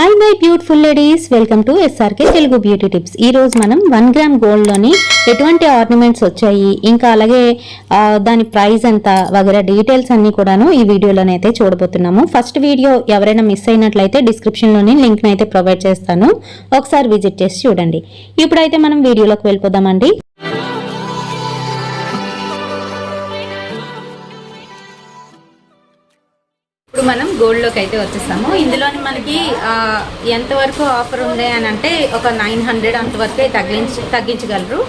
Hi my beautiful ladies, welcome to SRK Telugu beauty tips. ఈ రోజు మనం 1 గ్రామ్ గోల్డ్ లోని ఎటువంటి ఆర్నమెంట్స్ వచ్చాయి, ఇంకా అలాగే దాని ప్రైస్ ఎంత వగైరా డీటెయిల్స్ అన్ని కూడాను ఈ వీడియోలోనైతే చూడబోతున్నాము. ఫస్ట్ వీడియో ఎవరైనా మిస్ అయినట్లయితే డిస్క్రిప్షన్ లోని లింక్ అయితే ప్రొవైడ్ చేస్తాను, ఒకసారి విజిట్ చేసి చూడండి. ఇప్పుడైతే మనం వీడియోలోకి వెళ్ళిపోదామండి. ఇప్పుడు మనం గోల్డ్లోకి అయితే వచ్చేస్తాము. ఇందులోని మనకి ఎంతవరకు ఆఫర్ ఉంది అని అంటే ఒక 900 అంతవరకు తగ్గించగలరు.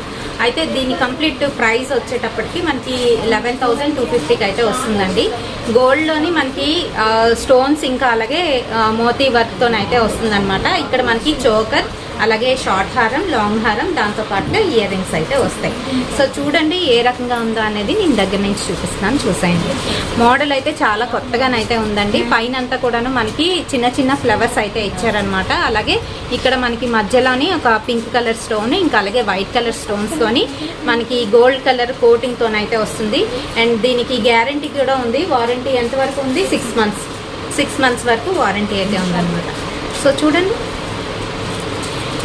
అయితే దీని కంప్లీట్ ప్రైస్ వచ్చేటప్పటికి మనకి 11,250కి అయితే వస్తుందండి. గోల్డ్లోని మనకి స్టోన్స్ ఇంకా అలాగే మోతీ వర్క్తోనైతే వస్తుందన్నమాట. ఇక్కడ మనకి చోకర్, అలాగే షార్ట్ హారం, లాంగ్ హారం, దాంతోపాటుగా ఇయర్ రింగ్స్ అయితే వస్తాయి. సో చూడండి ఏ రకంగా ఉందో అనేది నేను దగ్గర నుంచి చూపిస్తున్నాను, చూసేయండి. మోడల్ అయితే చాలా కొత్తగానైతే ఉందండి. పైన అంతా కూడాను మనకి చిన్న చిన్న ఫ్లవర్స్ అయితే ఇచ్చారనమాట. అలాగే ఇక్కడ మనకి మధ్యలోని ఒక పింక్ కలర్ స్టోన్, ఇంకా అలాగే వైట్ కలర్ స్టోన్స్ తోని మనకి గోల్డ్ కలర్ కోటింగ్ తోనైతే వస్తుంది. అండ్ దీనికి గ్యారంటీ కూడా ఉంది. వారంటీ ఎంత వరకు ఉంది? 6 మంత్స్ వరకు వారంటీ అయితే ఉందన్నమాట. సో చూడండి,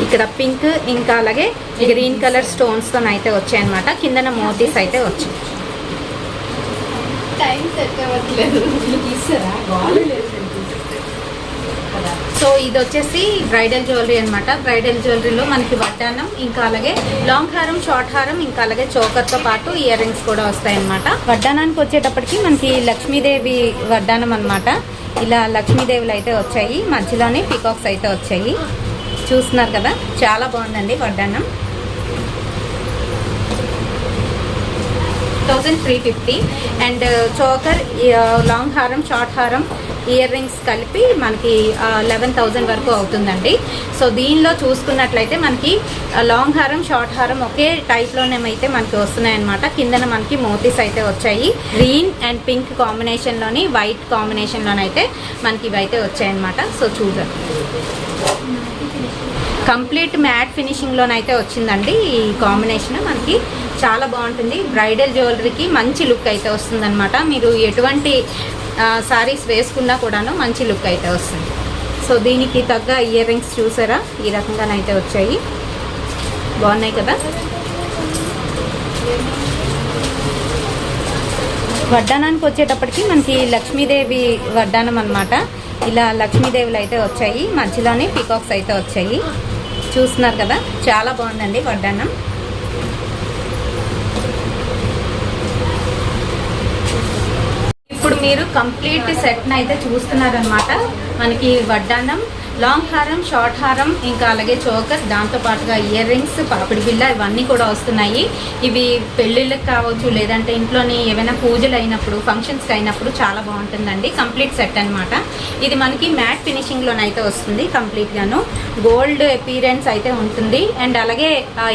ఇక్కడ పింక్ ఇంకా అలాగే గ్రీన్ కలర్ స్టోన్స్ తో అయితే వచ్చాయన్నమాట. కిందన మోతీస్ అయితే వచ్చాయి. సో ఇది వచ్చేసి బ్రైడల్ జ్యువెలరీ అనమాట. బ్రైడల్ జ్యువెలరీలో మనకి వడ్డానం, ఇంకా అలాగే లాంగ్ హారం, షార్ట్ హారం, ఇంకా అలాగే చోకర్తో పాటు ఇయర్ రింగ్స్ కూడా వస్తాయన్నమాట. వడ్డానానికి వచ్చేటప్పటికి మనకి లక్ష్మీదేవి వడ్డానం అనమాట. ఇలా లక్ష్మీదేవులు అయితే వచ్చాయి, మధ్యలోనే పీకాక్స్ అయితే వచ్చాయి. చూస్తున్నారు కదా, చాలా బాగుందండి వడ్డానం. 1350. అండ్ చోకర్, లాంగ్ హారం, షార్ట్ హారం, ఇయర్ రింగ్స్ కలిపి మనకి 11,000 వరకు అవుతుందండి. సో దీనిలో చూసుకున్నట్లయితే మనకి లాంగ్ హారం, షార్ట్ హారం ఒకే టైప్లోనేమైతే మనకి వస్తున్నాయన్నమాట. కిందన మనకి మోతీస్ అయితే వచ్చాయి. గ్రీన్ అండ్ పింక్ కాంబినేషన్లోని, వైట్ కాంబినేషన్లోనైతే మనకి ఇవైతే వచ్చాయన్నమాట. సో చూడండి, కంప్లీట్ మ్యాట్ ఫినిషింగ్లోనైతే వచ్చిందండి. ఈ కాంబినేషన్ మనకి చాలా బాగుంటుంది. బ్రైడల్ జ్యువెలరీకి మంచి లుక్ అయితే వస్తుందన్నమాట. మీరు ఎటువంటి సారీస్ వేసుకున్నా కూడాను మంచి లుక్ అయితే వస్తుంది. సో దీనికి తగ్గ ఇయర్ రింగ్స్ చూసారా, ఈ రకంగానైతే వచ్చాయి. బాగున్నాయి కదా. వడ్డానానికి వచ్చేటప్పటికి మనకి లక్ష్మీదేవి వడ్డానం అనమాట. ఇలా లక్ష్మీదేవులు అయితే వచ్చాయి, మధ్యలోనే పీకాక్స్ అయితే వచ్చాయి. చూస్తున్నారు కదా, చాలా బాగుందండి వడ్డానం. ఇప్పుడు మీరు కంప్లీట్ సెట్ని అయితే చూస్తున్నారనమాట. మనకి వడ్డానం, లాంగ్ హారం, షార్ట్ హారం, ఇంకా అలాగే చోకర్, దాంతోపాటుగా ఇయర్ రింగ్స్, పాపిడి బిళ్ళ, ఇవన్నీ కూడా వస్తున్నాయి. ఇవి పెళ్ళిళ్ళకి కావచ్చు, లేదంటే ఇంట్లోని ఏమైనా పూజలు అయినప్పుడు, ఫంక్షన్స్కి అయినప్పుడు చాలా బాగుంటుందండి. కంప్లీట్ సెట్ అనమాట. ఇది మనకి మ్యాట్ ఫినిషింగ్లోనైతే వస్తుంది. కంప్లీట్గాను గోల్డ్ అపీరెన్స్ అయితే ఉంటుంది. అండ్ అలాగే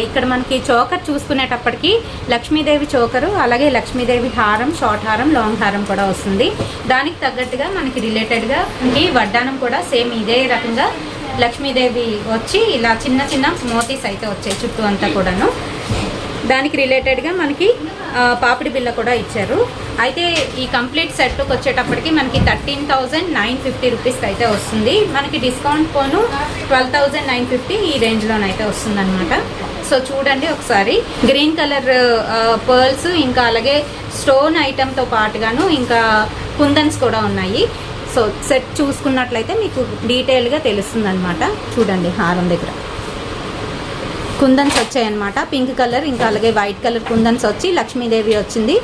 ఇక్కడ మనకి చోకర్ చూసుకునేటప్పటికి లక్ష్మీదేవి చోకరు, అలాగే లక్ష్మీదేవి హారం, షార్ట్ హారం, లాంగ్ హారం కూడా వస్తుంది. దానికి తగ్గట్టుగా మనకి రిలేటెడ్గా ఈ వడ్డానం కూడా సేమ్ ఇదే రకంగా లక్ష్మీదేవి వచ్చి ఇలా చిన్న చిన్న మోతీస్ అయితే వచ్చాయి చుట్టూ అంతా కూడాను. దానికి రిలేటెడ్గా మనకి పాపిడి బిళ్ళ కూడా ఇచ్చారు. అయితే ఈ కంప్లీట్ సెట్కి వచ్చేటప్పటికి మనకి 13,950 రూపీస్కి అయితే వస్తుంది. మనకి డిస్కౌంట్ పోను 12,950 ఈ రేంజ్లోనైతే వస్తుందన్నమాట. సో చూడండి ఒకసారి, గ్రీన్ కలర్ పర్ల్స్, ఇంకా అలాగే స్టోన్ ఐటమ్తో పాటుగాను ఇంకా కుందన్స్ కూడా ఉన్నాయి. సో సెట్ చూసుకున్నట్లయితే మీకు డీటెయిల్గా తెలుస్తుంది అనమాట. చూడండి, హారం దగ్గర కుందన్స్ వచ్చాయన్నమాట. పింక్ కలర్, ఇంకా అలాగే వైట్ కలర్ కుందన్స్ వచ్చి లక్ష్మీదేవి వచ్చింది.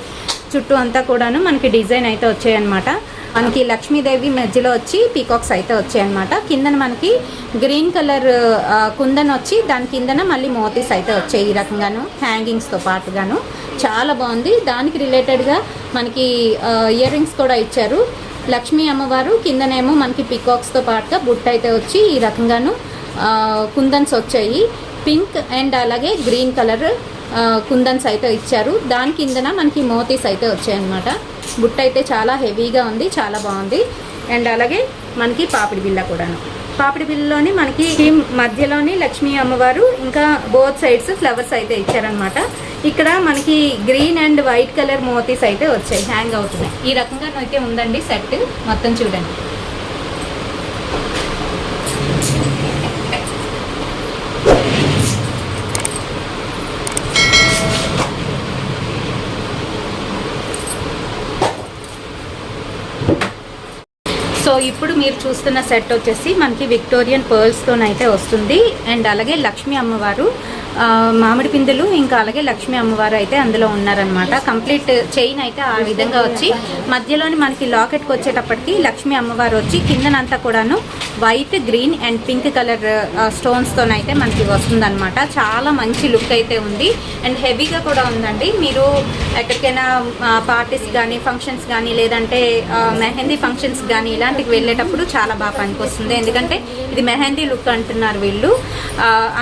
చుట్టూ అంతా కూడాను మనకి డిజైన్ అయితే వచ్చాయన్నమాట. మనకి లక్ష్మీదేవి మధ్యలో వచ్చి పీకాక్స్ అయితే వచ్చాయన్నమాట. కిందన మనకి గ్రీన్ కలర్ కుందన్ వచ్చి దాని కిందన మళ్ళీ మోతీస్ అయితే వచ్చాయి ఈ రకంగాను, హ్యాంగింగ్స్తో పాటుగాను. చాలా బాగుంది. దానికి రిలేటెడ్గా మనకి ఇయర్ రింగ్స్ కూడా ఇచ్చారు. లక్ష్మీ అమ్మవారు కిందనేమో మనకి పికాక్స్తో పాటుగా బుట్ట అయితే వచ్చి ఈ రకంగాను కుందన్స్ వచ్చాయి. పింక్ అండ్ అలాగే గ్రీన్ కలర్ కుందన్స్ అయితే ఇచ్చారు. దాని కిందన మనకి మోతీస్ అయితే వచ్చాయన్నమాట. బుట్ట అయితే చాలా హెవీగా ఉంది, చాలా బాగుంది. అండ్ అలాగే మనకి పాపిడి బిళ్ళ కూడాను. పాపిడి బిళ్ళలోని మనకి మధ్యలోని లక్ష్మీ అమ్మవారు, ఇంకా బోత్ సైడ్స్ ఫ్లవర్స్ అయితే ఇచ్చారనమాట. ఇక్కడ మనకి గ్రీన్ అండ్ వైట్ కలర్ మోతీస్ అయితే వచ్చాయి, హ్యాంగ్ అవుతున్నాయి. ఈ రకంగా అయితే ఉందండి సెట్ మొత్తం. చూడండి, ఇప్పుడు మీరు చూస్తున్న సెట్ వచ్చేసి మనకి విక్టోరియన్ పర్ల్స్తోనైతే వస్తుంది. అండ్ అలాగే లక్ష్మీ అమ్మవారు మామిడి పిందులు ఇంకా అలాగే లక్ష్మీ అమ్మవారు అయితే అందులో ఉన్నారనమాట. కంప్లీట్ చైన్ అయితే ఆ విధంగా వచ్చి మధ్యలోని మనకి లాకెట్కి వచ్చేటప్పటికి లక్ష్మీ అమ్మవారు వచ్చి కిందనంతా కూడాను white, green and pink colour స్టోన్స్తోనైతే మనకి వస్తుందన్నమాట. చాలా మంచి లుక్ అయితే ఉంది అండ్ హెవీగా కూడా ఉందండి. మీరు ఎక్కడికైనా పార్టీస్ కానీ ఫంక్షన్స్ కానీ లేదంటే మెహందీ ఫంక్షన్స్ కానీ ఇలాంటివి వెళ్ళేటప్పుడు చాలా బాగా పనికొస్తుంది. ఎందుకంటే ఇది మెహందీ లుక్ అంటున్నారు వీళ్ళు.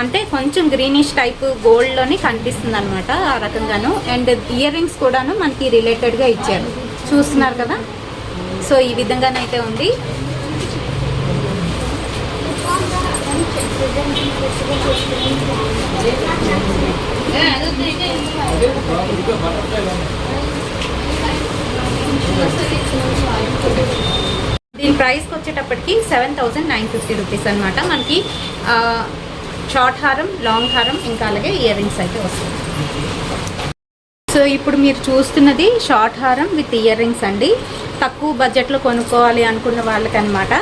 అంటే కొంచెం గ్రీనిష్ టైప్ గోల్డ్లోని కనిపిస్తుంది అనమాట ఆ రకంగాను. అండ్ ఇయర్ రింగ్స్ కూడాను మనకి రిలేటెడ్గా ఇచ్చారు, చూస్తున్నారు కదా. సో ఈ విధంగానైతే ఉంది. దీని ప్రైస్కి వచ్చేటప్పటికి 7,950 రూపీస్ అనమాట. మనకి షార్ట్ హారం, లాంగ్ హారం ఇంకా అలాగే ఇయర్ రింగ్స్ అయితే వస్తుంది. సో ఇప్పుడు మీరు చూస్తున్నది షార్ట్ హారం విత్ ఇయర్ రింగ్స్ అండి. తక్కువ బడ్జెట్లో కొనుక్కోవాలి అనుకున్న వాళ్ళకనమాట.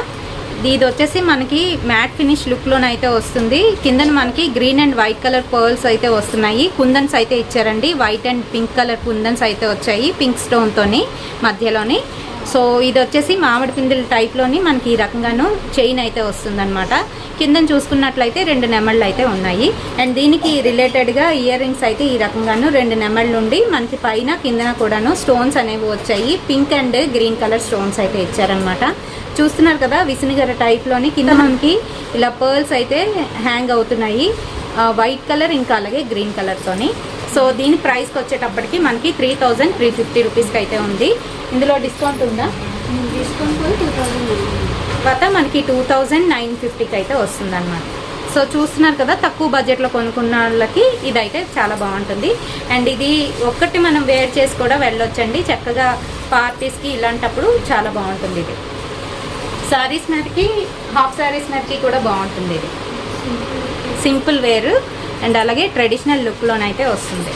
ఇది వచ్చేసి మనకి మ్యాట్ ఫినిష్ లుక్లోనైతే వస్తుంది. కిందన మనకి green and white colour pearls అయితే వస్తున్నాయి. కుందన్స్ అయితే ఇచ్చారండి. వైట్ అండ్ పింక్ కలర్ కుందన్స్ అయితే వచ్చాయి పింక్ స్టోన్తోని మధ్యలోని. సో ఇది వచ్చేసి మామిడి పిందుల టైప్లోని మనకి ఈ రకంగాను చైన్ అయితే వస్తుందన్నమాట. కింద చూసుకున్నట్లయితే 2 నెమళ్ళు అయితే ఉన్నాయి. అండ్ దీనికి రిలేటెడ్గా ఇయర్ రింగ్స్ అయితే ఈ రకంగాను 2 నెమళ్ళు ఉండి మనకి పైన కిందన కూడాను స్టోన్స్ అనేవి వచ్చాయి. Pink and green colour stones అయితే ఇచ్చారనమాట. చూస్తున్నారు కదా, విసునగర టైప్లోని కింద మనకి ఇలా పర్ల్స్ అయితే హ్యాంగ్ అవుతున్నాయి వైట్ కలర్ ఇంకా అలాగే గ్రీన్ కలర్తోని. సో దీని ప్రైస్కి వచ్చేటప్పటికి మనకి 3,350 రూపీస్కి అయితే ఉంది. ఇందులో డిస్కౌంట్ ఉందా? డిస్కౌంట్ కూడా 2,000 తర్వాత మనకి 2,950కి అయితే వస్తుంది అనమాట. సో చూస్తున్నారు కదా, తక్కువ బడ్జెట్లో కొనుక్కున్న వాళ్ళకి ఇదైతే చాలా బాగుంటుంది. అండ్ ఇది ఒక్కటి మనం వేర్ చేసి కూడా వెళ్ళొచ్చండి చక్కగా పార్టీస్కి. ఇలాంటప్పుడు చాలా బాగుంటుంది ఇది. శారీస్ మీదకి, హాఫ్ శారీస్ మీదకి కూడా బాగుంటుంది ఇది. సింపుల్ వేర్ అండ్ అలాగే ట్రెడిషనల్ లుక్లోనైతే వస్తుంది.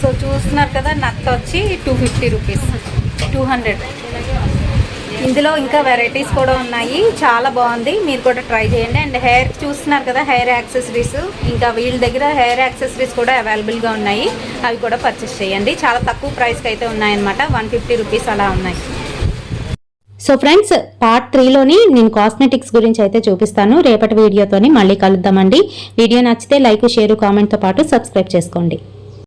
సో చూస్తున్నారు కదా, నత్ వచ్చి 250 రూపీస్, 200. ఇందులో ఇంకా వెరైటీస్ కూడా ఉన్నాయి, చాలా బాగుంది. మీరు కూడా ట్రై చేయండి. అండ్ హెయిర్ చూస్తున్నారు కదా, హెయిర్ యాక్సెసరీస్ ఇంకా వీళ్ళ దగ్గర హెయిర్ యాక్సెసరీస్ కూడా అవైలబుల్గా ఉన్నాయి. అవి కూడా పర్చేస్ చేయండి. చాలా తక్కువ ప్రైస్కి అయితే ఉన్నాయన్నమాట. 150 రూపీస్ అలా ఉన్నాయి. సో ఫ్రెండ్స్, పార్ట్ 3లోని నేను కాస్మెటిక్స్ గురించి అయితే చూపిస్తాను. రేపటి వీడియోతోని మళ్ళీ కలుద్దామండి. వీడియో నచ్చితే లైక్, షేర్, కామెంట్తో పాటు సబ్స్క్రైబ్ చేసుకోండి.